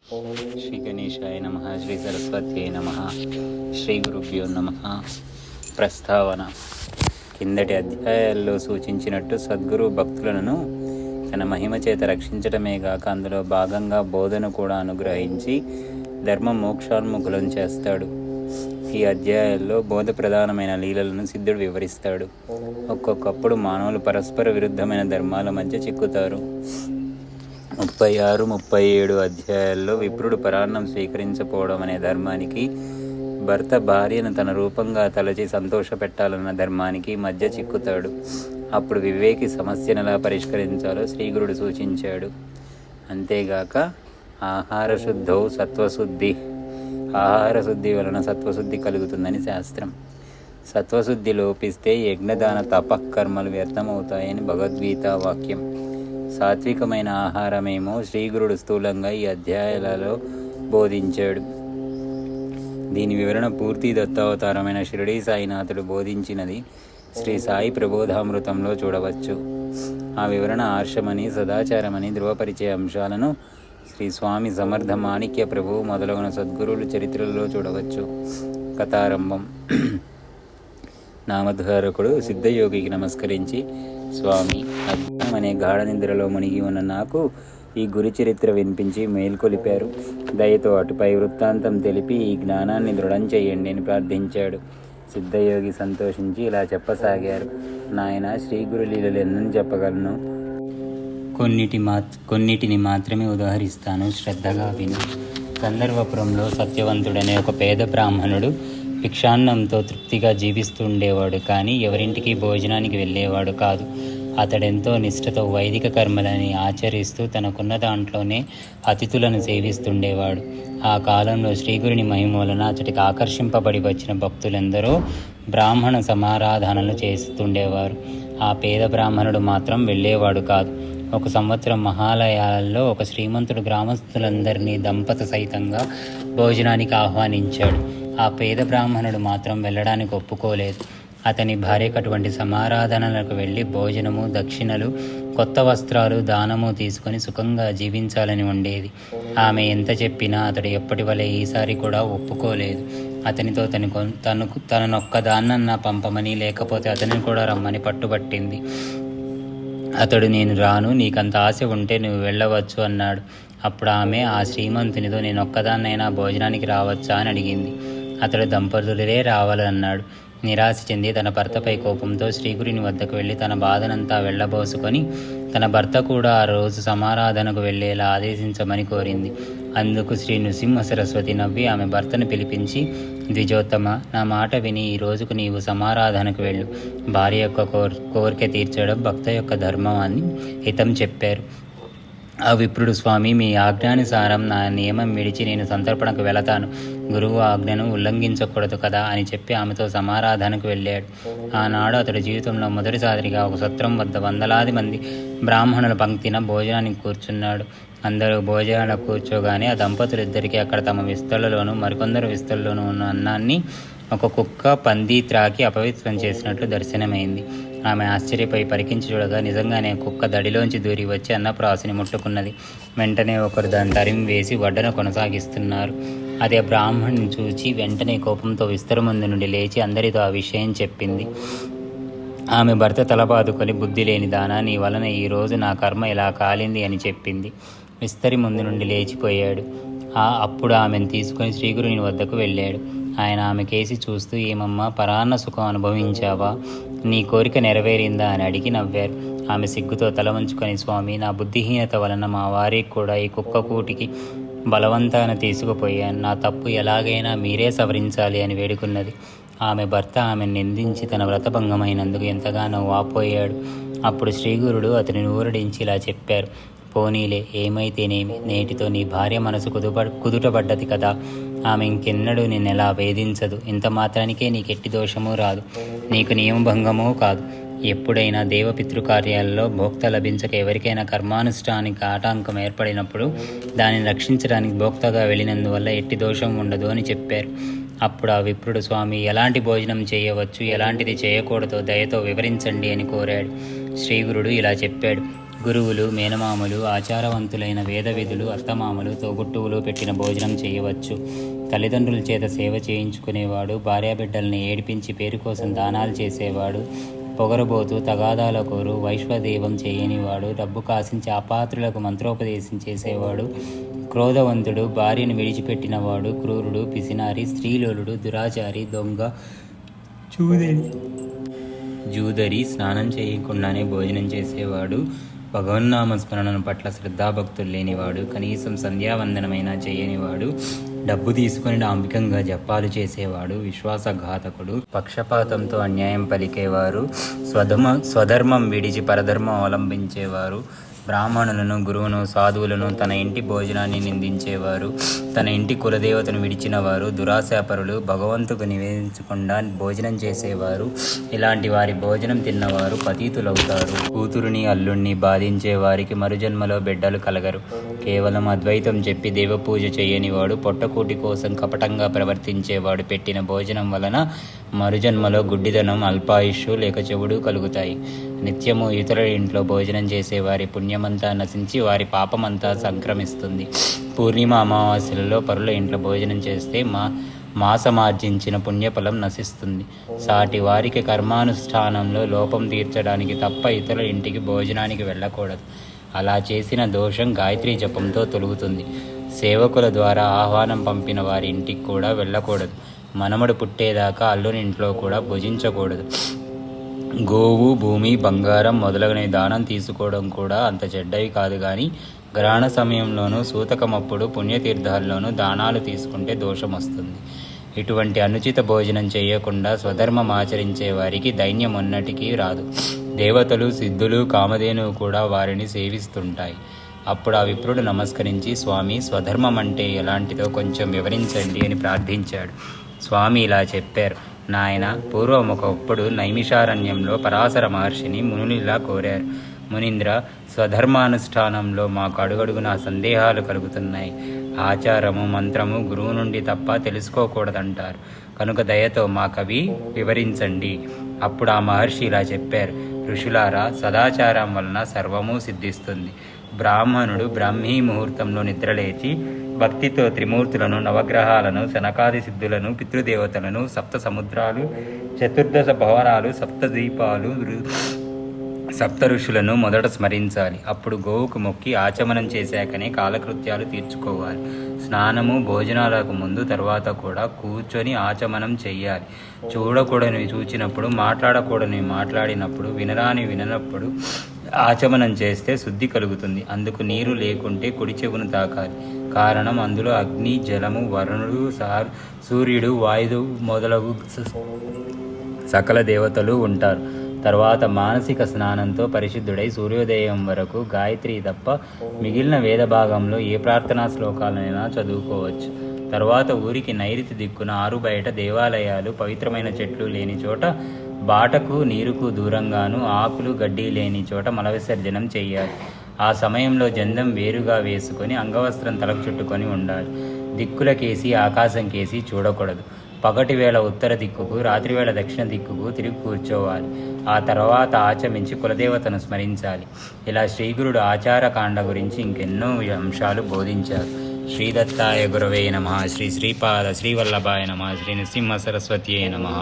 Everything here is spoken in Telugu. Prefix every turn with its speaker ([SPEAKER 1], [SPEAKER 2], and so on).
[SPEAKER 1] శ్రీ గణేశాయ నమ. శ్రీ సరస్వత్యై నమ. శ్రీ గురుభ్యో నమ. ప్రస్తావన. కిందటి అధ్యాయాల్లో సూచించినట్టు సద్గురు భక్తులను తన మహిమ చేత రక్షించటమే గాక అందులో భాగంగా బోధన కూడా అనుగ్రహించి ధర్మ మోక్షాన్ముఖులను చేస్తాడు. ఈ అధ్యాయాల్లో బోధ ప్రధానమైన లీలలను సిద్ధుడు వివరిస్తాడు. ఒక్కొక్కప్పుడు మానవులు పరస్పర విరుద్ధమైన ధర్మాల మధ్య చిక్కుతారు. 36, 37 అధ్యాయాల్లో విప్రుడు పరాన్నం స్వీకరించకపోవడం అనే ధర్మానికి, భర్త భార్యను తన రూపంగా తలచి సంతోషపెట్టాలన్న ధర్మానికి మధ్య చిక్కుతాడు. అప్పుడు వివేకి సమస్యను ఎలా పరిష్కరించాలో శ్రీగురుడు సూచించాడు. అంతేగాక ఆహార శుద్ధౌ సత్వశుద్ధి, ఆహార శుద్ధి వలన సత్వశుద్ధి కలుగుతుందని శాస్త్రం. సత్వశుద్ధి లోపిస్తే యజ్ఞదాన తపకర్మలు వ్యర్థమవుతాయని భగవద్గీత వాక్యం. సాత్వికమైన ఆహారమేమో శ్రీగురుడు స్థూలంగా ఈ అధ్యాయాలలో బోధించాడు. దీని వివరణ పూర్తి దత్తావతారమైన షిరిడీ సాయినాథుడు బోధించినది శ్రీ సాయి ప్రబోధామృతంలో చూడవచ్చు. ఆ వివరణ ఆర్షమని, సదాచారమని ధృవపరిచే అంశాలను శ్రీ స్వామి సమర్థ మాణిక్య ప్రభువు మొదలగున సద్గురువుల చరిత్రలో చూడవచ్చు. కథారంభం. నామధారకుడు సిద్ధయోగికి నమస్కరించి, స్వామి, అజ్ఞానం అనే గాఢ నిద్రలో మునిగి ఉన్న నాకు ఈ గురి చరిత్ర వినిపించి మేల్కొలిపారు. దయతో అటుపై వృత్తాంతం తెలిపి ఈ జ్ఞానాన్ని దృఢం చేయండి అని ప్రార్థించాడు. సిద్ధయోగి సంతోషించి ఇలా చెప్పసాగారు. నాయన, శ్రీ గురు లీలలు ఎన్నని చెప్పగలను. కొన్నిటిని మాత్రమే ఉదాహరిస్తాను, శ్రద్ధగా విను. గంధర్వపురంలో సత్యవంతుడనే ఒక పేద బ్రాహ్మణుడు భిక్షాన్నంతో తృప్తిగా జీవిస్తుండేవాడు. కానీ ఎవరింటికి భోజనానికి వెళ్ళేవాడు కాదు. అతడెంతో నిష్ఠతో వైదిక కర్మలని ఆచరిస్తూ తనకున్న దాంట్లోనే అతిథులను సేవిస్తుండేవాడు. ఆ కాలంలో శ్రీగురుని మహిమ వలన అతడికి ఆకర్షింపబడి వచ్చిన భక్తులెందరో బ్రాహ్మణ సమారాధనలు చేస్తుండేవారు. ఆ పేద బ్రాహ్మణుడు మాత్రం వెళ్ళేవాడు కాదు. ఒక సంవత్సరం మహాలయాల్లో ఒక శ్రీమంతుడు గ్రామస్తులందరినీ దంపత సహితంగా భోజనానికి ఆహ్వానించాడు. ఆ పేద బ్రాహ్మణుడు మాత్రం వెళ్ళడానికి ఒప్పుకోలేదు. అతని భార్యకు అటువంటి సమారాధనలకు వెళ్ళి భోజనము, దక్షిణలు, కొత్త వస్త్రాలు, దానము తీసుకొని సుఖంగా జీవించాలని ఉండేది. ఆమె ఎంత చెప్పినా అతడు ఎప్పటి వలె ఈసారి కూడా ఒప్పుకోలేదు. అతనితో తననొక్కదాన్నన్నా పంపమని, లేకపోతే అతనిని కూడా రమ్మని పట్టుబట్టింది. అతడు, నేను రాను, నీకంత ఆశ ఉంటే నువ్వు వెళ్ళవచ్చు అన్నాడు. అప్పుడు ఆమె ఆ శ్రీమంతునితో, నేను ఒక్కదాన్నైనా భోజనానికి రావచ్చా అని అడిగింది. అతడు దంపతులే రావాలన్నాడు. నిరాశ చెంది తన భర్తపై కోపంతో శ్రీగురుని వద్దకు వెళ్ళి తన బాధనంతా వెళ్ళబోసుకొని తన భర్త కూడా ఆ రోజు సమారాధనకు వెళ్ళేలా ఆదేశించమని కోరింది. అందుకు శ్రీ నృసింహ సరస్వతి నవ్వి ఆమె భర్తను పిలిపించి, ద్విజోత్తమ, నా మాట విని ఈ రోజుకు నీవు సమారాధనకు వెళ్ళు. భార్య యొక్క కోరిక తీర్చడం భక్త యొక్క ధర్మం అని హితం చెప్పారు. ఆ విప్రుడు, స్వామి, మీ ఆజ్ఞానుసారం నా నియమం విడిచి నేను సంతర్పణకు వెళతాను. గురువు ఆజ్ఞను ఉల్లంఘించకూడదు కదా అని చెప్పి ఆమెతో సమారాధనకు వెళ్ళాడు. ఆనాడు అతడి జీవితంలో మొదటిసారిగా ఒక సత్రం వద్ద వందలాది మంది బ్రాహ్మణుల పంక్తిన భోజనానికి కూర్చున్నాడు. అందరూ భోజనాలకు కూర్చోగానే ఆ దంపతులిద్దరికీ అక్కడ తమ విస్తళ్లలోనూ మరికొందరు విస్తళ్లలోనూ ఉన్న అన్నాన్ని ఒక కుక్క, పంది త్రాకి అపవిత్రం చేసినట్లు దర్శనమైంది. ఆమె ఆశ్చర్యపై పరికించి చూడగా నిజంగానే కుక్క దడిలోంచి దూరి వచ్చి అన్నప్రాసుని ముట్టుకున్నది. వెంటనే ఒకరు దాన్ని తరిమి వేసి వడ్డన కొనసాగిస్తున్నారు. అదే బ్రాహ్మణుని చూచి వెంటనే కోపంతో విస్తరి ముందు నుండి లేచి అందరితో ఆ విషయం చెప్పింది. ఆమె భర్త తలబాదుకొని, బుద్ధి లేని దానా, నీ వలన ఈరోజు నా కర్మ ఇలా కాలింది అని చెప్పింది. విస్తరి ముందు నుండి లేచిపోయాడు. అప్పుడు ఆమెను తీసుకొని శ్రీగురుని వద్దకు వెళ్ళాడు. ఆయన ఆమె కేసి చూస్తూ, ఏమమ్మా, పరాన్న సుఖం అనుభవించావా? నీ కోరిక నెరవేరిందా అని అడిగి నవ్వారు. ఆమె సిగ్గుతో తల వంచుకొని, స్వామి, నా బుద్ధిహీనత వలన మా వారికి కూడా ఈ కుక్క కూటికి బలవంతాన తీసుకుపోయాను. నా తప్పు ఎలాగైనా మీరే సవరించాలి అని వేడుకున్నది. ఆమె భర్త ఆమెను నిందించి తన వ్రతభంగమైనందుకు ఎంతగానో వాపోయాడు. అప్పుడు శ్రీగురుడు అతనిని ఊరడించి ఇలా చెప్పారు. పోనీలే, ఏమైతేనేమి, నేటితో నీ భార్య మనసు కుదుటపడ్డది కదా. ఆమె ఇంకెన్నడూ నిన్నెలా వేధించదు. ఇంత మాత్రానికే నీకెట్టి దోషమూ రాదు, నీకు నియమభంగమూ కాదు. ఎప్పుడైనా దేవపితృకార్యాలలో భోక్త లభించక ఎవరికైనా కర్మానుష్ఠానికి ఆటంకం ఏర్పడినప్పుడు దానిని రక్షించడానికి భోక్తగా వెళ్ళినందువల్ల ఎట్టి దోషం ఉండదు అని చెప్పారు. అప్పుడు ఆ విప్రుడు, స్వామి, ఎలాంటి భోజనం చేయవచ్చు, ఎలాంటిది చేయకూడదో దయతో వివరించండి అని కోరాడు. శ్రీగురుడు ఇలా చెప్పాడు. గురువులు, మేనమామలు, ఆచారవంతులైన వేద విధులు, అత్తమామలు, తోబుట్టువులు పెట్టిన భోజనం చేయవచ్చు. తల్లిదండ్రుల చేత సేవ చేయించుకునేవాడు, భార్యాబిడ్డల్ని ఏడిపించి పేరు కోసం దానాలు చేసేవాడు, పొగరబోతూ తగాదాల కోరు వైశ్వదేవం చేయనివాడు, డబ్బు కాసించి అపాత్రులకు మంత్రోపదేశం చేసేవాడు, క్రోధవంతుడు, భార్యను విడిచిపెట్టినవాడు, క్రూరుడు, పిసినారి, స్త్రీలోలుడు, దురాచారి, దొంగ, జూదరి, స్నానం చేయకుండానే భోజనం చేసేవాడు, భగవన్నామ స్మరణను పట్ల శ్రద్ధాభక్తులు లేనివాడు, కనీసం సంధ్యావందనమైనా చేయనివాడు, డబ్బు తీసుకుని డాంబికంగా జపాలు చేసేవాడు, విశ్వాసఘాతకుడు, పక్షపాతంతో అన్యాయం పలికేవారు, స్వధర్మం విడిచి పరధర్మం అవలంబించేవారు, బ్రాహ్మణులను, గురువును, సాధువులను, తన ఇంటి భోజనాన్ని నిందించేవారు, తన ఇంటి కులదేవతను విడిచినవారు, దురాశాపరులు, భగవంతుకు నివేదించకుండా భోజనం చేసేవారు, ఇలాంటి వారి భోజనం తిన్నవారు పతీతులవుతారు. కూతురుని, అల్లుణ్ణి బాధించే వారికి మరుజన్మలో బిడ్డలు కలగరు. కేవలం అద్వైతం చెప్పి దేవపూజ చేయనివాడు, పొట్టకూటి కోసం కపటంగా ప్రవర్తించేవాడు పెట్టిన భోజనం వలన మరుజన్మలో గుడ్డిదనం, అల్పాయుష్షు లేక చెవుడు కలుగుతాయి. నిత్యము ఇతరుల ఇంట్లో భోజనం చేసే వారి పుణ్యమంతా నశించి వారి పాపమంతా సంక్రమిస్తుంది. పూర్ణిమ, అమావాస్యలలో పరుల ఇంట్లో భోజనం చేస్తే మాసమార్జించిన పుణ్యఫలం నశిస్తుంది. సాటి వారికి కర్మానుష్ఠానంలో లోపం తీర్చడానికి తప్ప ఇతరుల ఇంటికి భోజనానికి వెళ్ళకూడదు. అలా చేసిన దోషం గాయత్రీ జపంతో తొలుగుతుంది. సేవకుల ద్వారా ఆహ్వానం పంపిన వారి ఇంటికి కూడా వెళ్ళకూడదు. మనమడు పుట్టేదాకా అల్లుని ఇంట్లో కూడా భుజించకూడదు. గోవు, భూమి, బంగారం మొదలగునవి దానం తీసుకోవడం కూడా అంత చెడ్డవి కాదు. కానీ గ్రహణ సమయంలోనూ, సూతకమప్పుడు, పుణ్యతీర్థాల్లోనూ దానాలు తీసుకుంటే దోషం వస్తుంది. ఇటువంటి అనుచిత భోజనం చేయకుండా స్వధర్మం ఆచరించే వారికి దైన్యం ఉన్నటికీ రాదు. దేవతలు, సిద్ధులు, కామధేనువు కూడా వారిని సేవిస్తుంటాయి. అప్పుడు ఆ విప్రుడు నమస్కరించి, స్వామి, స్వధర్మం అంటే ఎలాంటిదో కొంచెం వివరించండి అని ప్రార్థించాడు. స్వామి ఇలా చెప్పారు, నాయన, పూర్వం ఒకప్పుడు నైమిషారణ్యంలో పరాశర మహర్షిని మునులు కోరారు. మునీంద్ర, స్వధర్మానుష్ఠానంలో మాకు అడుగడుగునా సందేహాలు కలుగుతున్నాయి. ఆచారము, మంత్రము గురువు నుండి తప్ప తెలుసుకోకూడదంటారు. కనుక దయతో మాకవి వివరించండి. అప్పుడు ఆ మహర్షి ఇలా చెప్పారు, ఋషులారా, సదాచారం వలన సర్వము సిద్ధిస్తుంది. బ్రాహ్మణుడు బ్రాహ్మీ ముహూర్తంలో నిద్రలేచి భక్తితో త్రిమూర్తులను, నవగ్రహాలను, శనకాది సిద్ధులను, పితృదేవతలను, సప్త సముద్రాలు, చతుర్దశ భవనాలు, సప్త ద్వీపాలు, సప్త ఋషులను మొదట స్మరించాలి. అప్పుడు గోవుకు మొక్కి ఆచమనం చేశాకనే కాలకృత్యాలు తీర్చుకోవాలి. స్నానము, భోజనాలకు ముందు తర్వాత కూడా కూర్చొని ఆచమనం చెయ్యాలి. చూడకూడనివి చూచినప్పుడు, మాట్లాడకూడనివి మాట్లాడినప్పుడు, విననప్పుడు ఆచమనం చేస్తే శుద్ధి కలుగుతుంది. అందుకు నీరు లేకుంటే కుడి చెవును తాకాలి. కారణం, అందులో అగ్ని, జలము, వరుణుడు, సూర్యుడు, వాయువు మొదలగు సకల దేవతలు ఉంటారు. తర్వాత మానసిక స్నానంతో పరిశుద్ధుడై సూర్యోదయం వరకు గాయత్రి తప్ప మిగిలిన వేద భాగంలో ఏ ప్రార్థనా శ్లోకాలైనా చదువుకోవచ్చు. తర్వాత ఊరికి నైరుతి దిక్కున ఆరుబయట దేవాలయాలు, పవిత్రమైన చెట్లు లేని చోట, బాటకు నీరుకు దూరంగాను ఆకులు, గడ్డి లేని చోట మల విసర్జనం చెయ్యాలి. ఆ సమయంలో జందం వేరుగా వేసుకొని అంగవస్త్రం తలకు చుట్టుకొని ఉండాలి. దిక్కులకేసి, ఆకాశం కేసి చూడకూడదు. పగటి వేళ ఉత్తర దిక్కుకు, రాత్రివేళ దక్షిణ దిక్కుకు తిరిగి కూర్చోవాలి. ఆ తర్వాత ఆచమించి కులదేవతను స్మరించాలి. ఇలా శ్రీగురుడు ఆచారకాండ గురించి ఇంకెన్నో అంశాలు బోధించారు. శ్రీదత్తాయ గురవే నమః. శ్రీ శ్రీపాద శ్రీవల్లభాయ నమః. శ్రీ నృసింహ సరస్వత్యే నమః.